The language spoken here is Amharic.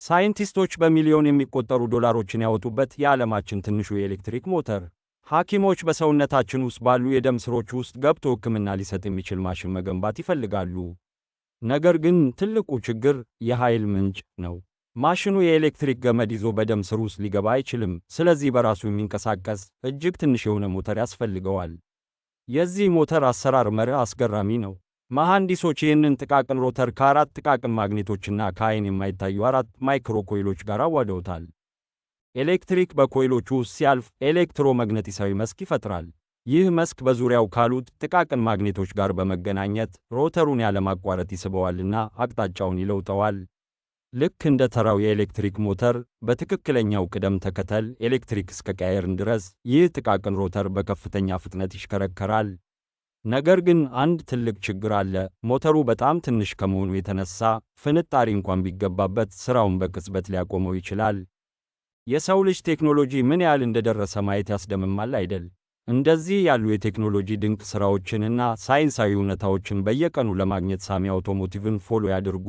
ሳይንቲስቶች በሚሊዮን የሚቆጠሩ ዶላሮችን ያወጡበት የዓለማችን ትንሹ የኤሌክትሪክ ሞተር። ሐኪሞች በሰውነታችን ውስጥ ባሉ የደም ስሮች ውስጥ ገብቶ ሕክምና ሊሰጥ የሚችል ማሽን መገንባት ይፈልጋሉ። ነገር ግን ትልቁ ችግር የኃይል ምንጭ ነው። ማሽኑ የኤሌክትሪክ ገመድ ይዞ በደም ስር ውስጥ ሊገባ አይችልም። ስለዚህ በራሱ የሚንቀሳቀስ እጅግ ትንሽ የሆነ ሞተር ያስፈልገዋል። የዚህ ሞተር አሰራር መርህ አስገራሚ ነው። መሐንዲሶች ይህንን ጥቃቅን ሮተር ከአራት ጥቃቅን ማግኔቶችና ከዓይን የማይታዩ 4 ማይክሮ ኮይሎች ጋር አዋህደውታል። ኤሌክትሪክ በኮይሎቹ ውስጥ ሲያልፍ ኤሌክትሮመግነጢሳዊ መስክ ይፈጥራል። ይህ መስክ በዙሪያው ካሉት ጥቃቅን ማግኔቶች ጋር በመገናኘት ሮተሩን ያለማቋረጥ ይስበዋልና አቅጣጫውን ይለውጠዋል። ልክ እንደ ተራው የኤሌክትሪክ ሞተር በትክክለኛው ቅደም ተከተል ኤሌክትሪክ እስከቀየርን ድረስ ይህ ጥቃቅን ሮተር በከፍተኛ ፍጥነት ይሽከረከራል። ነገር ግን አንድ ትልቅ ችግር አለ። ሞተሩ በጣም ትንሽ ከመሆኑ የተነሳ ፍንጣሪ እንኳን ቢገባበት ስራውን በቅጽበት ሊያቆመው ይችላል። የሰው ልጅ ቴክኖሎጂ ምን ያህል እንደደረሰ ማየት ያስደምማል አይደል? እንደዚህ ያሉ የቴክኖሎጂ ድንቅ ስራዎችንና ሳይንሳዊ እውነታዎችን በየቀኑ ለማግኘት ሳሚ አውቶሞቲቭን ፎሎ ያድርጉ።